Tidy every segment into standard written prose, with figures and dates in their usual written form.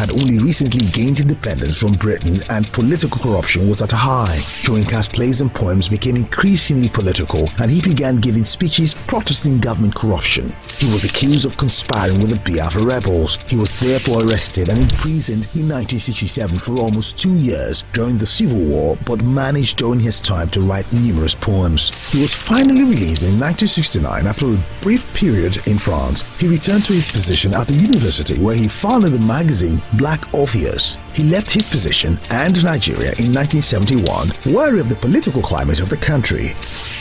had only recently gained independence from Britain and political corruption was at a high. Soyinka's plays and poems became increasingly political and he began giving speeches protesting government corruption. He was accused of conspiring with the Biafra rebels. He was therefore arrested and imprisoned in 1967 for almost 2 years during the Civil War, but managed during his time to write numerous poems. He was finally released in 1969 after a brief period in France. He returned to his position at the university where he founded the magazine Black Orpheus. He left his position and Nigeria in 1971, wary of the political climate of the country.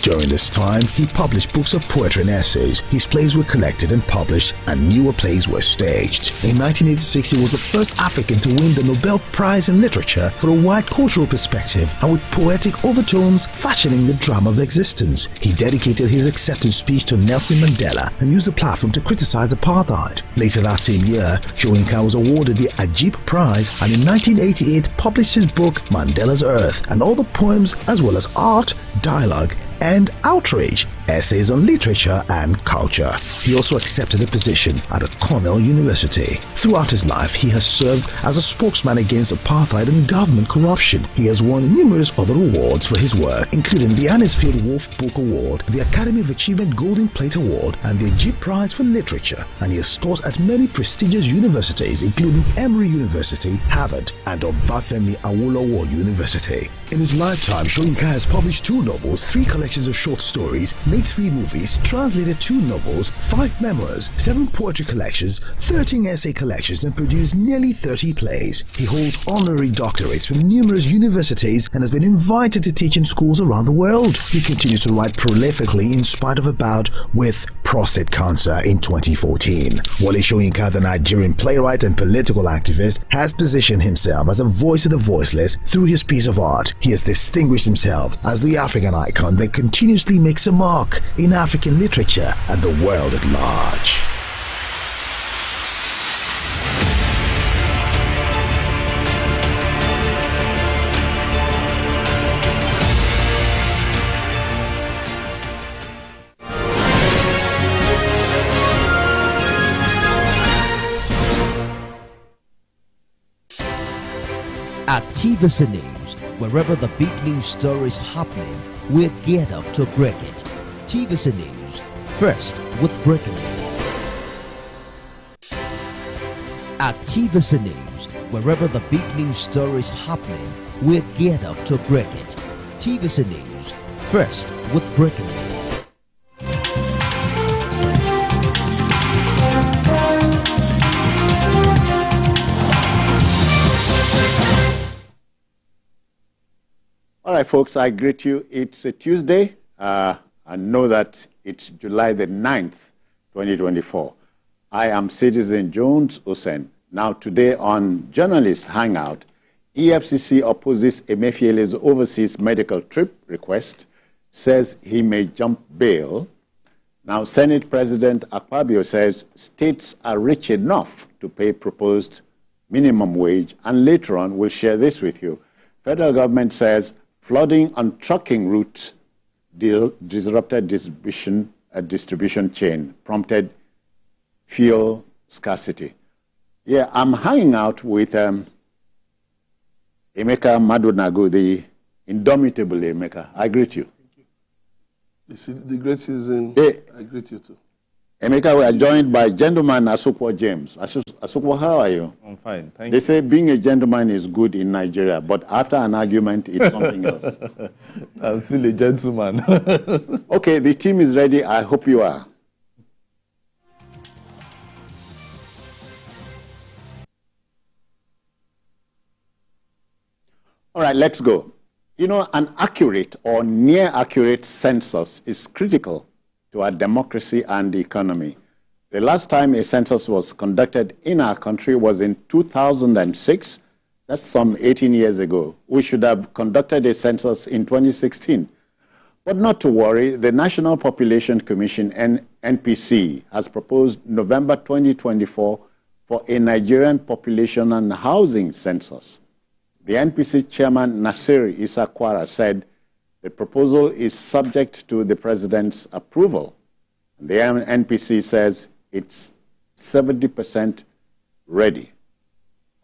During this time, he published books of poetry and essays. His plays were collected and published, and newer plays were staged. In 1986, he was the first African to win the Nobel Prize in Literature for a wide cultural perspective and with poetic overtones fashioning the drama of existence. He dedicated his acceptance speech to Nelson Mandela and used the platform to criticize apartheid. Later that same year, Soyinka was awarded the Ajib Prize and in 1988 published his book Mandela's Earth and other poems as well as art, dialogue, and outrage, essays on literature and culture. He also accepted a position at Cornell University. Throughout his life, he has served as a spokesman against apartheid and government corruption. He has won numerous other awards for his work, including the Anisfield Wolf Book Award, the Academy of Achievement Golden Plate Award, and the Ajib Prize for Literature, and he has taught at many prestigious universities, including Emory University, Harvard, and Obafemi Awolowo University. In his lifetime, Soyinka has published 2 novels, 3 collections of short stories, made 3 movies, translated 2 novels, 5 memoirs, 7 poetry collections, 13 essay collections, and produced nearly 30 plays. He holds honorary doctorates from numerous universities and has been invited to teach in schools around the world. He continues to write prolifically in spite of a bout with prostate cancer in 2014. Wole Soyinka, the Nigerian playwright and political activist, has positioned himself as a voice of the voiceless through his piece of art. He has distinguished himself as the African icon that continuously makes a mark in African literature and the world at large. At TVC News, wherever the big news story is happening, we're geared up to break it. TVC News, first with breaking news. At TVC News, wherever the big news story is happening, we're geared up to break it. TVC News, first with breaking news. All right, folks, I greet you. It's a Tuesday. I know that it's July the 9th, 2024. I am Citizen Jones Osen. Now, today on Journalist Hangout, EFCC opposes Emefiele's overseas medical trip request, says he may jump bail. Now, Senate President Akpabio says states are rich enough to pay proposed minimum wage, and later on we'll share this with you. Federal government says flooding on trucking routes disrupted distribution chain, prompted fuel scarcity. Yeah, I'm hanging out with Emeka Madonago, the indomitable Emeka. I greet you. Thank you. You see, the great citizen, I greet you too. Emeka, we are joined by gentleman Asokwo James. Asokwo, how are you? I'm fine, thank you. They say being a gentleman is good in Nigeria, but after an argument, it's something else. I'm still a gentleman. Okay, the team is ready. I hope you are. All right, let's go. You know, an accurate or near accurate census is critical to our democracy and the economy. The last time a census was conducted in our country was in 2006. That's some 18 years ago. We should have conducted a census in 2016. But not to worry, the National Population Commission, NPC, has proposed November 2024 for a Nigerian population and housing census. The NPC chairman, Nasir Isakwara, said the proposal is subject to the president's approval. The NPC says it's 70% ready.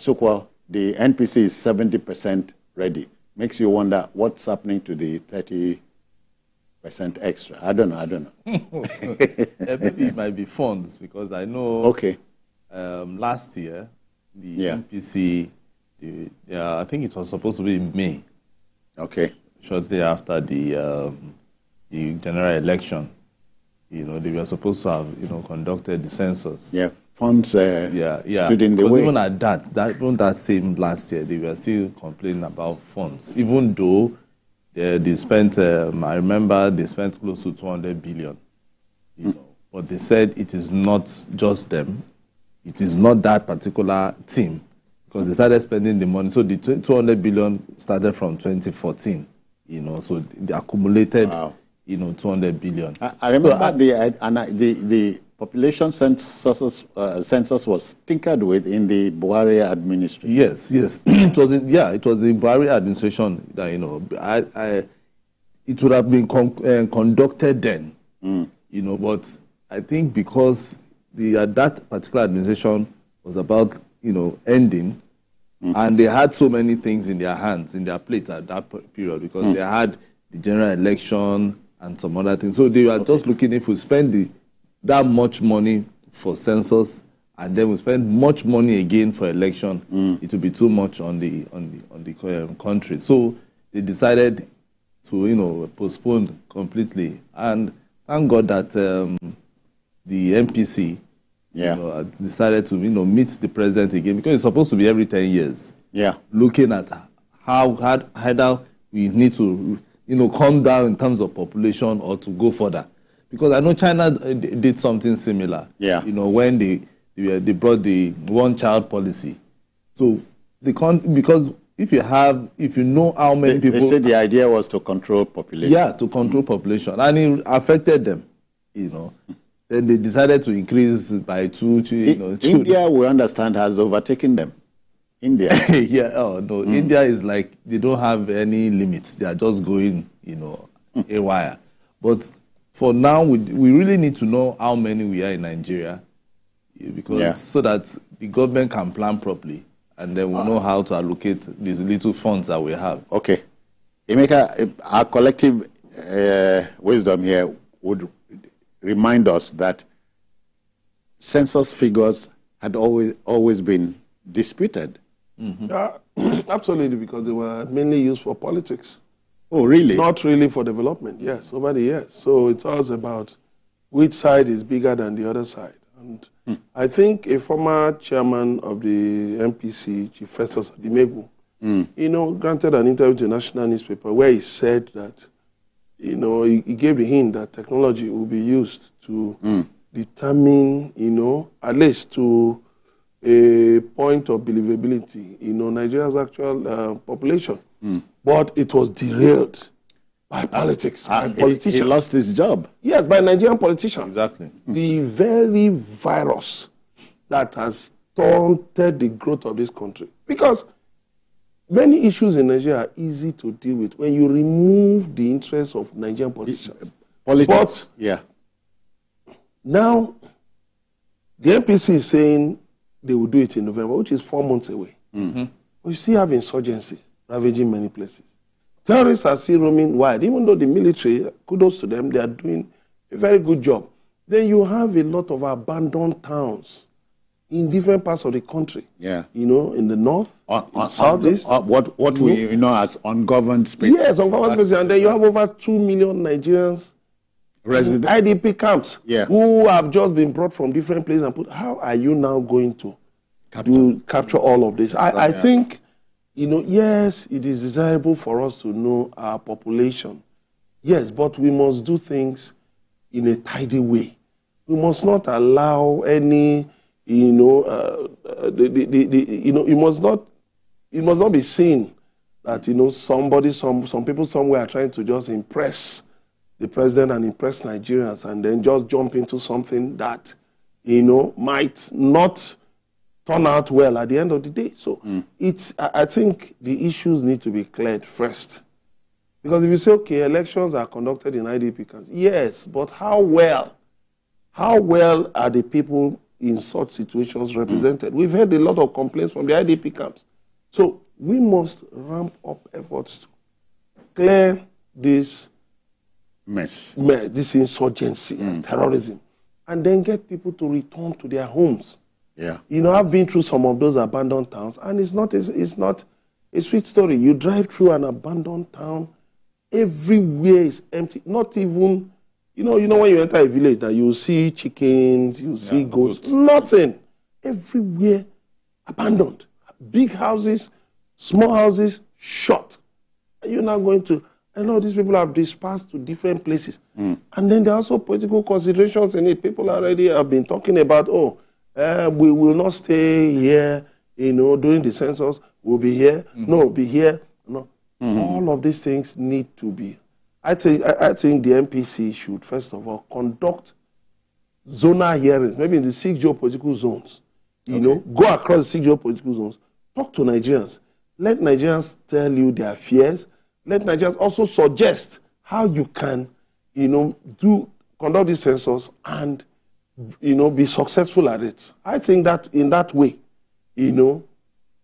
Asukwa, the NPC is 70% ready. Makes you wonder what's happening to the 30% extra. I don't know. Maybe it might be funds, because I know last year, the NPC, I think it was supposed to be in May. Okay. Shortly after the general election, they were supposed to have, conducted the census. Yeah, funds stood in the way. Even at that same last year, they were still complaining about funds, even though they spent. I remember they spent close to 200 billion. But they said it is not just them; it is not that particular team, because they started spending the money. So the 200 billion started from 2014. So they accumulated. 200 billion. I remember the population census was tinkered with in the Buhari administration. Yes. it was the Buhari administration that it would have been conducted then. But I think because that particular administration was about ending, and they had so many things in their hands, in their plate at that period, because they had the general election and some other things. So they were just looking, if we spend that much money for census, and then we spend much money again for election, it will be too much on the country. So they decided to postpone completely. And thank God that the NPC decided to meet the president again, because it's supposed to be every 10 years. Yeah, looking at how we need to come down in terms of population or to go further. Because I know China did something similar. Yeah. When they brought the one-child policy. So because if you know how many people... They said the idea was to control population. Yeah, to control population. And it affected them, Then they decided to increase by two. India, we understand, has overtaken them. India. India is like, they don't have any limits. They are just going, haywire. But for now, we really need to know how many we are in Nigeria, because so that the government can plan properly, and then we'll know how to allocate these little funds that we have. Okay. Emeka, our collective wisdom here would remind us that census figures had always been disputed. Absolutely, because they were mainly used for politics. Oh, really? Not really for development, yes, over the years. So it's all about which side is bigger than the other side. And I think a former chairman of the NPC, Chief Festus Adimegu, granted an interview to a national newspaper where he said that, he gave the hint that technology will be used to determine, at least to a point of believability, Nigeria's actual population. But it was derailed by politics, by politicians. He lost his job. Yes, by Nigerian politicians. Exactly. The very virus that has stunted the growth of this country. Because many issues in Nigeria are easy to deal with when you remove the interests of Nigerian politicians. But now, the NPC is saying they will do it in November, which is 4 months away. But you still have insurgency ravaging many places. Terrorists are still roaming wide, even though the military, kudos to them, they are doing a very good job. Then you have a lot of abandoned towns in different parts of the country. Yeah. In the north, southeast. What we know as ungoverned spaces. Yes, ungoverned spaces. And then you have over 2 million Nigerians in IDP camps who have just been brought from different places and put. How are you now going to capture all of this? I think, yes, it is desirable for us to know our population. Yes, but we must do things in a tidy way. We must not allow any, it must not be seen that, some people somewhere are trying to just impress the president and impress Nigerians and then just jump into something that, might not turn out well at the end of the day. So I think the issues need to be cleared first. Because if you say, okay, elections are conducted in IDP camps, yes, but how well are the people, in such situations represented. We've heard a lot of complaints from the IDP camps. So we must ramp up efforts to clear this mess, this insurgency and terrorism, and then get people to return to their homes. Yeah. You know, I've been through some of those abandoned towns, and it's not a sweet story. You drive through an abandoned town, everywhere is empty. Not even, you know when you enter a village, that you see chickens, you see goats, nothing. Everywhere abandoned. Big houses, small houses, shut. You're not going to, I know these people have dispersed to different places. And then there are also political considerations in it. People already have been talking about, we will not stay here, during the census. We'll be here. No, be here. No. All of these things need to be. I think the NPC should, first of all, conduct zonal hearings, maybe in the 6 geopolitical zones. Go across the 6 geopolitical zones. Talk to Nigerians. Let Nigerians tell you their fears. Let Nigerians also suggest how you can, conduct this census and, be successful at it. I think that in that way,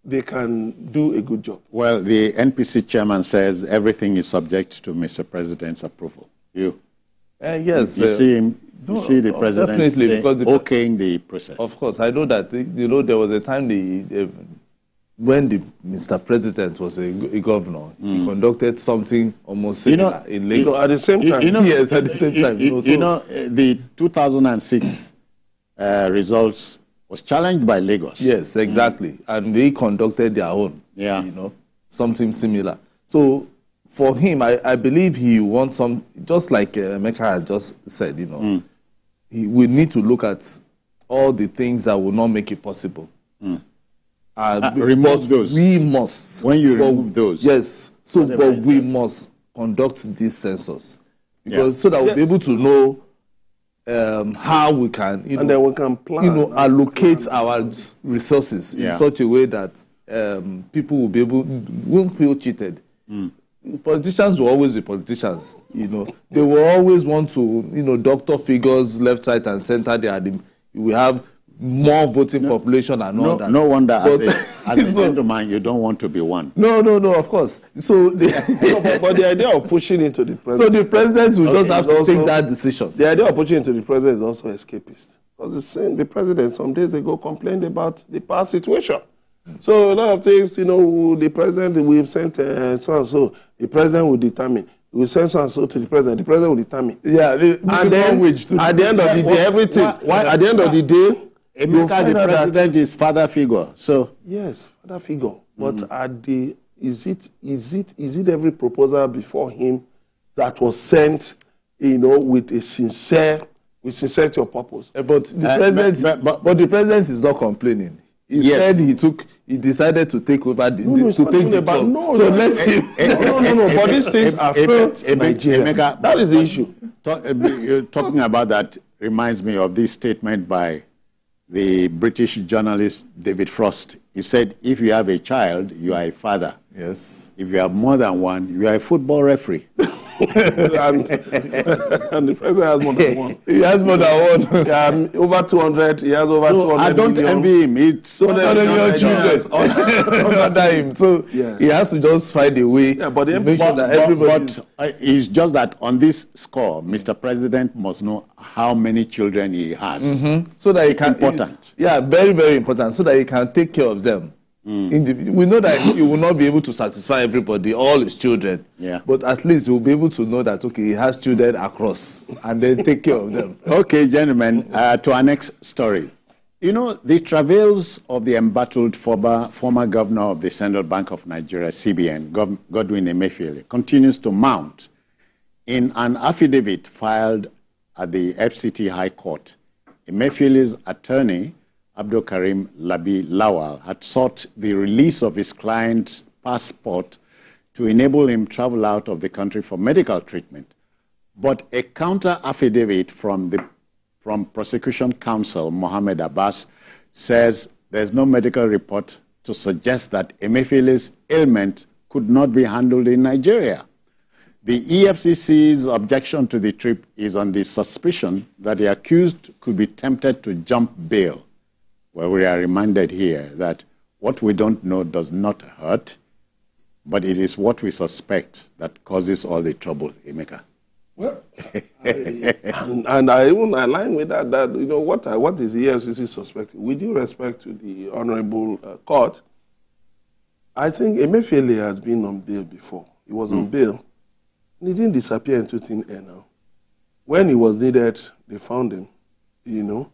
they can do a good job. Well, the NPC chairman says everything is subject to Mr. President's approval. Yes. You see him. You see the president okaying the process. Of course, I know that. There was a time when Mr. President was a governor, he conducted something almost similar in Lagos. At the same time. Yes, at the same time. The 2006 results was challenged by Lagos. Yes, exactly. And they conducted their own. Yeah. Something similar. So for him, I believe he wants some, just like Emeka has just said, we need to look at all the things that will not make it possible. Remove those. We must. When you remove those. Yes. So, but we must conduct this census. Because so that we'll be able to know how we can, and then we can plan, allocate our resources in such a way that people won't feel cheated. Politicians will always be politicians. They will always want to, doctor figures left, right, and center. We have more voting population and all that. No wonder, as a gentleman, you don't want to be one. No, of course. So, but the idea of pushing into the president. So the president will just have to take that decision. The idea of pushing into the president is also escapist. Because the president some days ago complained about the past situation. So a lot of things, the president, we've sent so and so. The president will determine. We send so and so to the president will determine. Yeah, and then at the end of the day, everything. At the end of the day, the president is father figure. So yes, father figure. But is it every proposal before him that was sent, with sincerity of purpose? But the president is not complaining. He said he decided to take over the job. So let's see. No. But these things are felt in Nigeria. That is the issue. Talking about that reminds me of this statement by the British journalist David Frost. He said, if you have a child, you are a father. Yes. If you have more than one, you are a football referee. and the president has more than one. He has more than one. Over 200. He has over 200 I don't envy him. It's 200 million children under him. So he has to just find a way to make sure that everybody... But it's just that on this score, Mr. President must know how many children he has. So that he can... important. Very, very important. So that he can take care of them. We know that he will not be able to satisfy everybody, all his children. But at least he will be able to know that, okay, he has children across and then take care of them. Okay, gentlemen, to our next story. The travails of the embattled former governor of the Central Bank of Nigeria, CBN, Godwin Emefiele, continues to mount. In an affidavit filed at the FCT High Court, Emefiele's attorney, Abdul Karim Labi Lawal, had sought the release of his client's passport to enable him travel out of the country for medical treatment. But a counter affidavit from prosecution counsel Mohammed Abbas says there's no medical report to suggest that Emefiele's ailment could not be handled in Nigeria. The EFCC's objection to the trip is on the suspicion that the accused could be tempted to jump bail. Well, we are reminded here that what we don't know does not hurt, but it is what we suspect that causes all the trouble, Emeka. Well, and I even align with that, you know, what is the EFCC suspecting? With due respect to the Honorable Court, I think Emefiele has been on bail before. He was on bail. And he didn't disappear into thin air now. When he was needed, they found him, you know,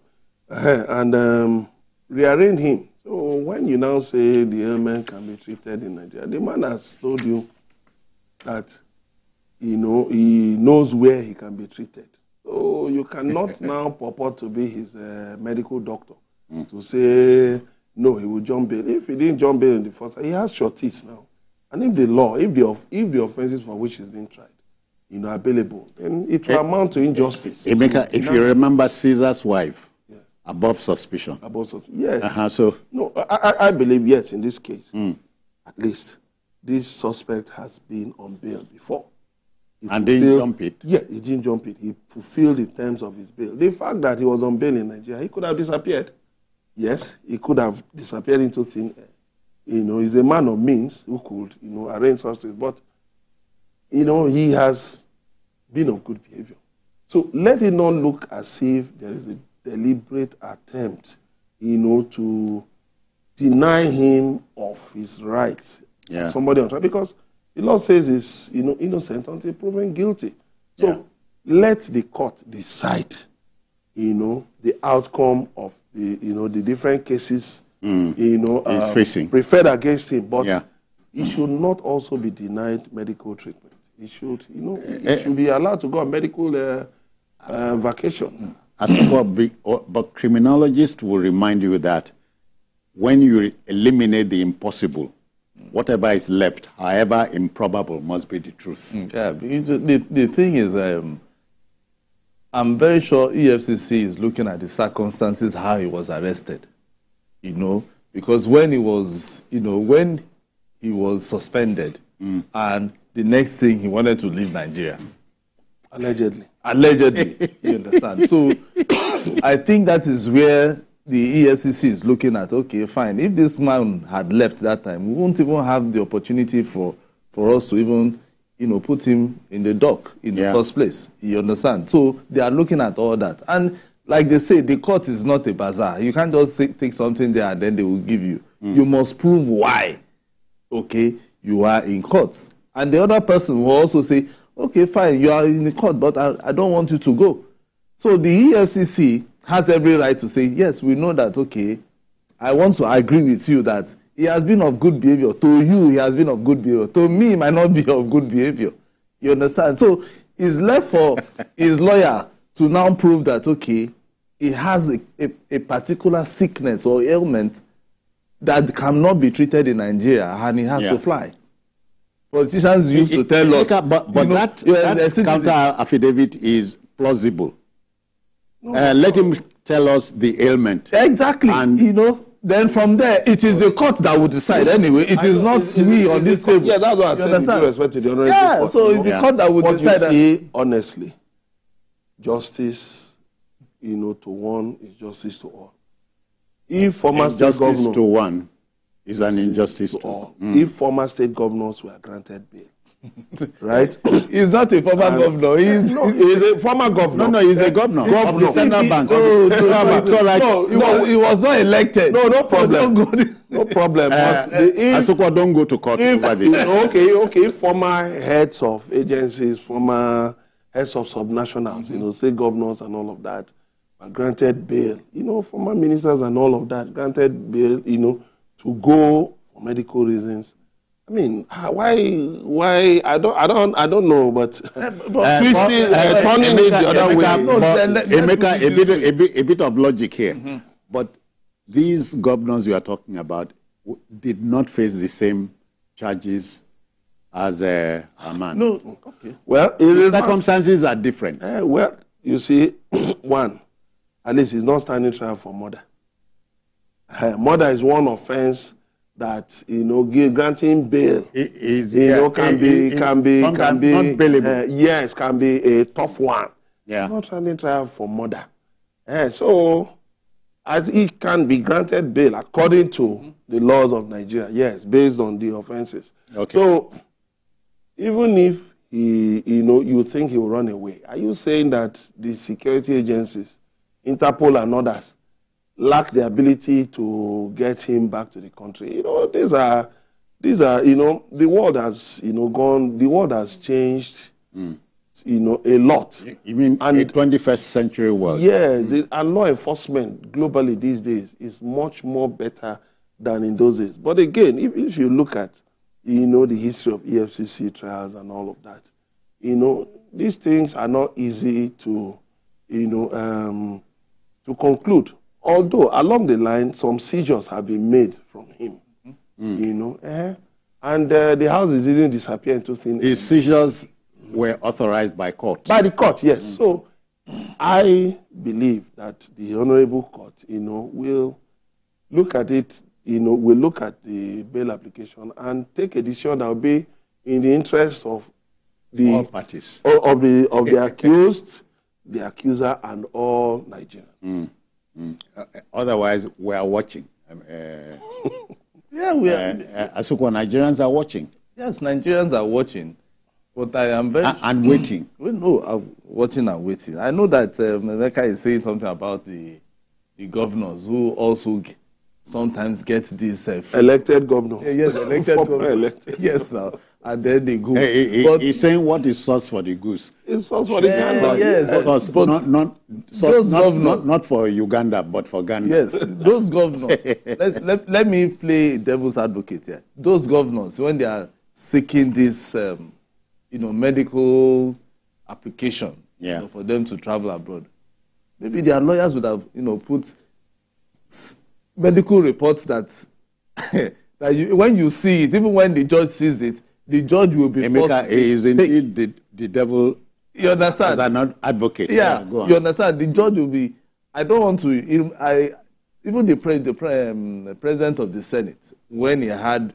and rearranged him. So when you now say the ailment can be treated in Nigeria, the man has told you that, you know, he knows where he can be treated. So you cannot now purport to be his medical doctor to say, no, he will jump bail. If he didn't jump bail in the first, he has shorties now. And if the law, if the offenses for which he's being tried, you know, available, then it will amount to injustice. Emeka, if you remember Caesar's wife, yes. Above suspicion. Above suspicion, yes. So no, I believe, yes, in this case, at least, this suspect has been on bail before. And didn't jump it? Yeah, he didn't jump it. He fulfilled the terms of his bail. The fact that he was on bail in Nigeria, he could have disappeared. Yes, he could have disappeared into thin air. You know, he's a man of means who could, you know, arrange such things. But, you know, he has been of good behavior. So let it not look as if there is a deliberate attempt, you know, to deny him of his rights. Yeah. Somebody on trial, because the law says he's, you know, innocent until proven guilty. So let the court decide, you know, the outcome of the, you know, the different cases, you know, he's facing, preferred against him. But he should not also be denied medical treatment. He should, you know, he should be allowed to go on medical vacation. But criminologists will remind you that when you eliminate the impossible, whatever is left, however improbable, must be the truth. Yeah, the thing is, I'm very sure EFCC is looking at the circumstances how he was arrested, you know, because when he was, you know, when he was suspended and the next thing he wanted to leave Nigeria. Allegedly. Allegedly, you understand? So I think that is where the EFCC is looking at, okay, fine, if this man had left that time, we won't even have the opportunity for us to even, you know, put him in the dock in the first place. You understand? So they are looking at all that. And like they say, the court is not a bazaar. You can't just take something there and then they will give you. You must prove why, okay, you are in court. And the other person will also say, okay, fine, you are in the court, but I don't want you to go. So the EFCC has every right to say, yes, we know that, okay, I want to agree with you that he has been of good behavior. To you, he has been of good behavior. To me, he might not be of good behavior. You understand? So it's left for his lawyer to now prove that, okay, he has a particular sickness or ailment that cannot be treated in Nigeria, and he has to fly. Politicians used to tell us. But that counter affidavit is plausible. Let him tell us the ailment. Exactly. And you know, then from there, it is the court that will decide anyway. It is not we on this table. Yeah, that's what I said. With due respect to the honorable court, so it's the court that will decide. What you see, honestly, justice, you know, to one is justice to all. If former state governors to one is an injustice to all. If former state governors were granted bail, right? He's not a former governor. He's a former governor. No, he's a governor of the Central Bank. He was not elected. No problem. No problem. Asokwa don't go to court over this. Okay. Former heads of agencies, former heads of subnationals, you know, state governors and all of that, were granted bail. You know, former ministers and all of that granted bail, you know, to go for medical reasons. I mean, why? I don't know, but Christy turning it the other way. A bit of logic here. But these governors you are talking about did not face the same charges as a man. No. Okay. Well, circumstances are different. Well, you see, one, at least he's not standing trial for murder. Murder is one offense that granting bail can be not bailable. Yes, can be a tough one. Yeah. Not standing trial for murder. So, as it can be granted bail according to the laws of Nigeria, yes, based on the offenses. Okay. So, even if you think he will run away, are you saying that the security agencies, Interpol and others, lack the ability to get him back to the country? These are the world has the world has changed. A lot. You mean a 21st century world? Yeah, and law enforcement globally these days is much more better than in those days. But again, if you look at the history of EFCC trials and all of that, these things are not easy to to conclude. Although along the line, some seizures have been made from him, and the houses didn't disappear into thin air. His seizures were authorized by court. By the court, yes. So I believe that the Honorable Court, will look at it, will look at the bail application and take a decision that will be in the interest of all parties, of the accused, the accuser, and all Nigerians. Otherwise, we are watching. Yeah, we are. Asuko, Nigerians are watching. Yes, Nigerians are watching. But I am very... And waiting. Well, no, I'm watching and waiting. I know that Mecca is saying something about the governors who also sometimes get this... elected governors. Yes, elected governors. Yes, now. And then they go. But he's saying what is sauce for the goose. It's sauce for the Uganda. Yes, but not for Uganda, but for Ghana. Yes, those governors. let me play devil's advocate here. Those governors, when they are seeking this... medical application for them to travel abroad. Maybe their lawyers would have, put medical reports that, when you see it, even when the judge sees it, the judge will be forced to say, is indeed the devil. You understand? As an advocate. Yeah, go on. You understand? The judge will be, I don't want to, even the president of the Senate, when he had